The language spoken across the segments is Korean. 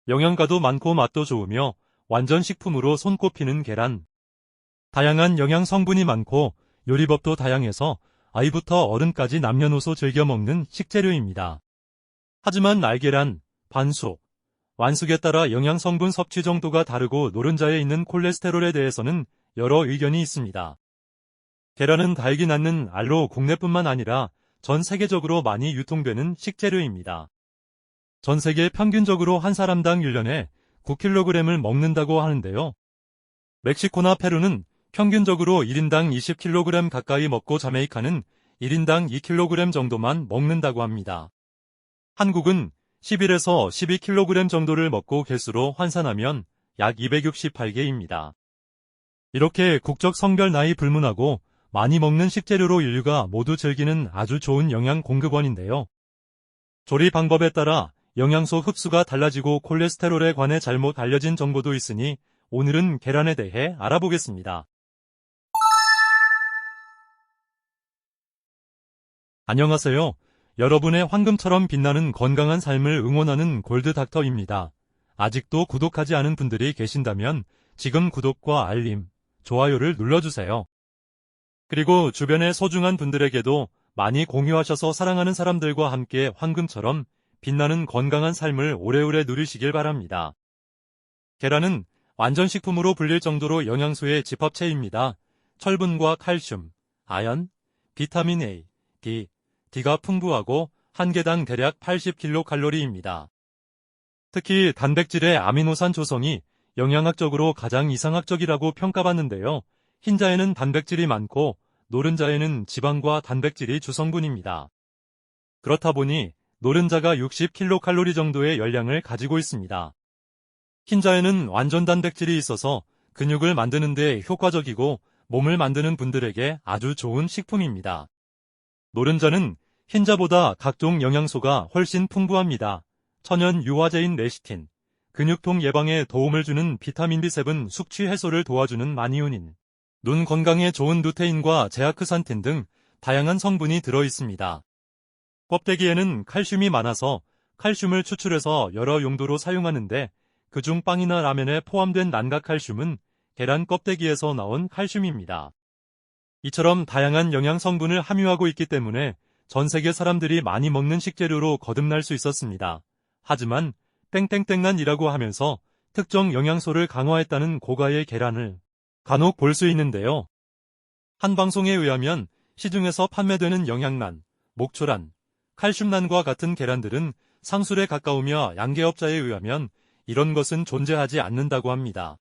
영양가도 많고 맛도 좋으며 완전 식품으로 손꼽히는 계란. 다양한 영양 성분이 많고 요리법도 다양해서 아이부터 어른까지 남녀노소 즐겨 먹는 식재료입니다. 하지만 날계란, 반숙, 완숙에 따라 영양 성분 섭취 정도가 다르고 노른자에 있는 콜레스테롤에 대해서는 여러 의견이 있습니다. 계란은 달기 낳는 알로 국내뿐만 아니라 전 세계적으로 많이 유통되는 식재료입니다. 전 세계 평균적으로 한 사람당 1년에 9kg을 먹는다고 하는데요. 멕시코나 페루는 평균적으로 1인당 20kg 가까이 먹고 자메이카는 1인당 2kg 정도만 먹는다고 합니다. 한국은 11에서 12kg 정도를 먹고 개수로 환산하면 약 268개입니다. 이렇게 국적 성별 나이 불문하고 많이 먹는 식재료로 인류가 모두 즐기는 아주 좋은 영양 공급원인데요. 조리 방법에 따라 영양소 흡수가 달라지고 콜레스테롤에 관해 잘못 알려진 정보도 있으니 오늘은 계란에 대해 알아보겠습니다. 안녕하세요. 여러분의 황금처럼 빛나는 건강한 삶을 응원하는 골드닥터입니다. 아직도 구독하지 않은 분들이 계신다면 지금 구독과 알림, 좋아요를 눌러주세요. 그리고 주변의 소중한 분들에게도 많이 공유하셔서 사랑하는 사람들과 함께 황금처럼 빛나는 건강한 삶을 오래오래 누리시길 바랍니다. 계란은 완전식품으로 불릴 정도로 영양소의 집합체입니다. 철분과 칼슘, 아연, 비타민 A, D가 풍부하고 한 개당 대략 80kcal입니다. 특히 단백질의 아미노산 조성이 영양학적으로 가장 이상학적이라고 평가받는데요. 흰자에는 단백질이 많고 노른자에는 지방과 단백질이 주성분입니다. 그렇다 보니 노른자가 60kcal 정도의 열량을 가지고 있습니다. 흰자에는 완전 단백질이 있어서 근육을 만드는 데 효과적이고 몸을 만드는 분들에게 아주 좋은 식품입니다. 노른자는 흰자보다 각종 영양소가 훨씬 풍부합니다. 천연 유화제인 레시틴, 근육통 예방에 도움을 주는 비타민 B7 숙취 해소를 도와주는 마니오닌, 눈 건강에 좋은 루테인과 제아크산틴 등 다양한 성분이 들어 있습니다. 껍데기에는 칼슘이 많아서 칼슘을 추출해서 여러 용도로 사용하는데 그중 빵이나 라면에 포함된 난각칼슘은 계란 껍데기에서 나온 칼슘입니다. 이처럼 다양한 영양 성분을 함유하고 있기 때문에 전 세계 사람들이 많이 먹는 식재료로 거듭날 수 있었습니다. 하지만 땡땡땡난이라고 하면서 특정 영양소를 강화했다는 고가의 계란을 간혹 볼 수 있는데요. 한 방송에 의하면 시중에서 판매되는 영양란, 목초란, 칼슘란과 같은 계란들은 상술에 가까우며 양계업자에 의하면 이런 것은 존재하지 않는다고 합니다.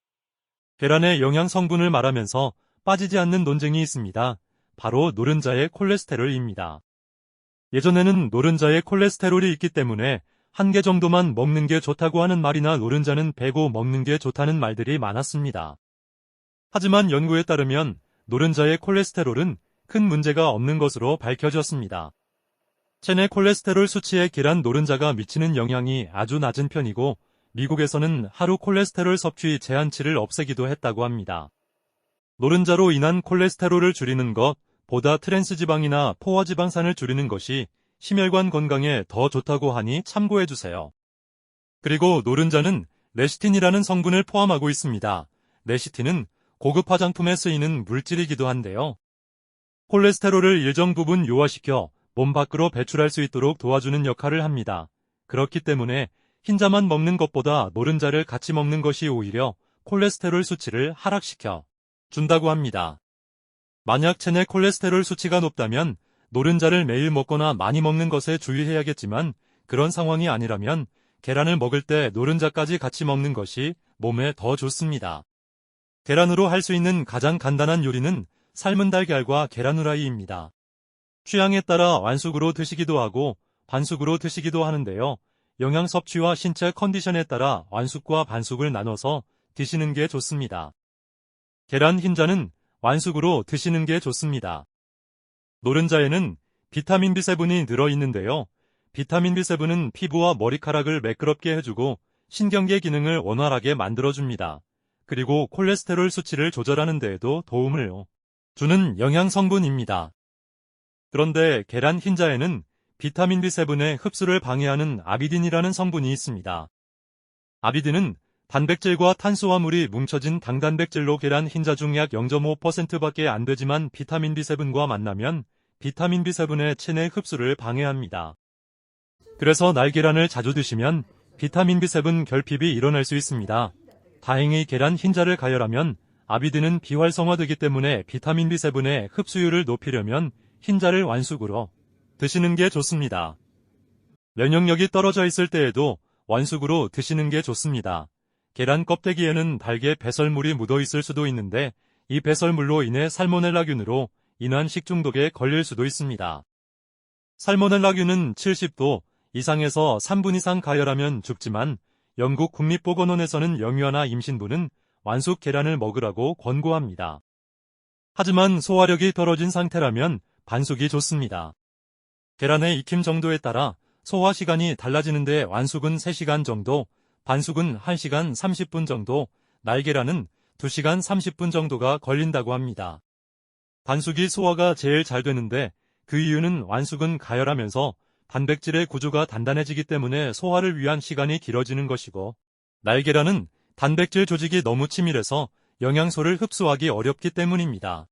계란의 영양 성분을 말하면서 빠지지 않는 논쟁이 있습니다. 바로 노른자의 콜레스테롤입니다. 예전에는 노른자에 콜레스테롤이 있기 때문에 한 개 정도만 먹는 게 좋다고 하는 말이나 노른자는 베고 먹는 게 좋다는 말들이 많았습니다. 하지만 연구에 따르면 노른자의 콜레스테롤은 큰 문제가 없는 것으로 밝혀졌습니다. 체내 콜레스테롤 수치에 계란 노른자가 미치는 영향이 아주 낮은 편이고 미국에서는 하루 콜레스테롤 섭취 제한치를 없애기도 했다고 합니다. 노른자로 인한 콜레스테롤을 줄이는 것보다 트랜스지방이나 포화지방산을 줄이는 것이 심혈관 건강에 더 좋다고 하니 참고해주세요. 그리고 노른자는 레시틴이라는 성분을 포함하고 있습니다. 레시틴은 고급 화장품에 쓰이는 물질이기도 한데요. 콜레스테롤을 일정 부분 요하시켜 몸 밖으로 배출할 수 있도록 도와주는 역할을 합니다. 그렇기 때문에 흰자만 먹는 것보다 노른자를 같이 먹는 것이 오히려 콜레스테롤 수치를 하락시켜 준다고 합니다. 만약 체내 콜레스테롤 수치가 높다면 노른자를 매일 먹거나 많이 먹는 것에 주의해야겠지만 그런 상황이 아니라면 계란을 먹을 때 노른자까지 같이 먹는 것이 몸에 더 좋습니다. 계란으로 할 수 있는 가장 간단한 요리는 삶은 달걀과 계란 후라이입니다. 취향에 따라 완숙으로 드시기도 하고 반숙으로 드시기도 하는데요. 영양 섭취와 신체 컨디션에 따라 완숙과 반숙을 나눠서 드시는 게 좋습니다. 계란 흰자는 완숙으로 드시는 게 좋습니다. 노른자에는 비타민 B7이 들어있는데요. 비타민 B7은 피부와 머리카락을 매끄럽게 해주고 신경계 기능을 원활하게 만들어줍니다. 그리고 콜레스테롤 수치를 조절하는 데에도 도움을 주는 영양 성분입니다. 그런데 계란 흰자에는 비타민 B7의 흡수를 방해하는 아비딘이라는 성분이 있습니다. 아비드는 단백질과 탄수화물이 뭉쳐진 당단백질로 계란 흰자 중 약 0.5%밖에 안 되지만 비타민 B7과 만나면 비타민 B7의 체내 흡수를 방해합니다. 그래서 날계란을 자주 드시면 비타민 B7 결핍이 일어날 수 있습니다. 다행히 계란 흰자를 가열하면 아비드는 비활성화되기 때문에 비타민 B7의 흡수율을 높이려면 흰자를 완숙으로 드시는 게 좋습니다. 면역력이 떨어져 있을 때에도 완숙으로 드시는 게 좋습니다. 계란 껍데기에는 달걀 배설물이 묻어 있을 수도 있는데 이 배설물로 인해 살모넬라균으로 인한 식중독에 걸릴 수도 있습니다. 살모넬라균은 70도 이상에서 3분 이상 가열하면 죽지만 영국 국립보건원에서는 영유아나 임신부는 완숙 계란을 먹으라고 권고합니다. 하지만 소화력이 떨어진 상태라면 반숙이 좋습니다. 계란의 익힘 정도에 따라 소화 시간이 달라지는데 완숙은 3시간 정도, 반숙은 1시간 30분 정도, 날계란은 2시간 30분 정도가 걸린다고 합니다. 반숙이 소화가 제일 잘 되는데 그 이유는 완숙은 가열하면서 단백질의 구조가 단단해지기 때문에 소화를 위한 시간이 길어지는 것이고, 날계란은 단백질 조직이 너무 치밀해서 영양소를 흡수하기 어렵기 때문입니다.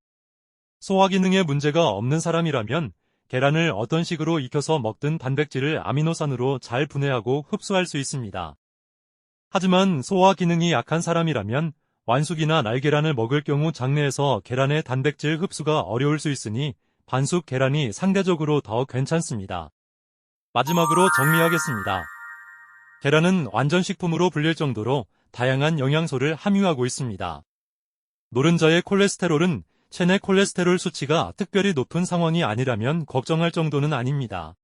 소화 기능에 문제가 없는 사람이라면 계란을 어떤 식으로 익혀서 먹든 단백질을 아미노산으로 잘 분해하고 흡수할 수 있습니다. 하지만 소화 기능이 약한 사람이라면 완숙이나 날계란을 먹을 경우 장내에서 계란의 단백질 흡수가 어려울 수 있으니 반숙 계란이 상대적으로 더 괜찮습니다. 마지막으로 정리하겠습니다. 계란은 완전식품으로 불릴 정도로 다양한 영양소를 함유하고 있습니다. 노른자의 콜레스테롤은 체내 콜레스테롤 수치가 특별히 높은 상황이 아니라면 걱정할 정도는 아닙니다.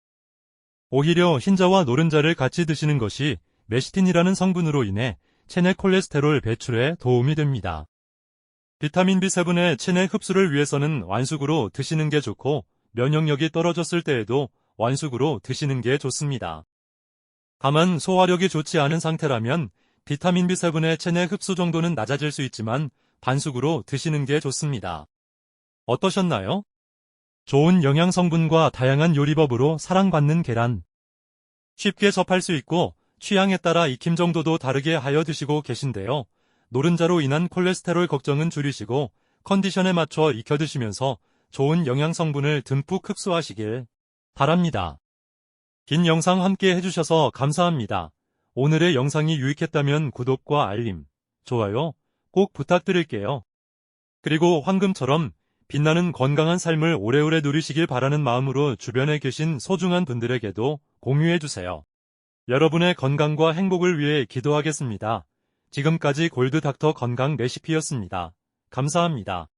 오히려 흰자와 노른자를 같이 드시는 것이 메시틴이라는 성분으로 인해 체내 콜레스테롤 배출에 도움이 됩니다. 비타민 B7의 체내 흡수를 위해서는 완숙으로 드시는 게 좋고 면역력이 떨어졌을 때에도 완숙으로 드시는 게 좋습니다. 다만 소화력이 좋지 않은 상태라면 비타민 B7의 체내 흡수 정도는 낮아질 수 있지만 반숙으로 드시는 게 좋습니다. 어떠셨나요? 좋은 영양 성분과 다양한 요리법으로 사랑받는 계란. 쉽게 접할 수 있고 취향에 따라 익힘 정도도 다르게 하여 드시고 계신데요. 노른자로 인한 콜레스테롤 걱정은 줄이시고 컨디션에 맞춰 익혀 드시면서 좋은 영양 성분을 듬뿍 흡수하시길 바랍니다. 긴 영상 함께 해주셔서 감사합니다. 오늘의 영상이 유익했다면 구독과 알림, 좋아요 꼭 부탁드릴게요. 그리고 황금처럼 빛나는 건강한 삶을 오래오래 누리시길 바라는 마음으로 주변에 계신 소중한 분들에게도 공유해주세요. 여러분의 건강과 행복을 위해 기도하겠습니다. 지금까지 골드닥터 건강 레시피였습니다. 감사합니다.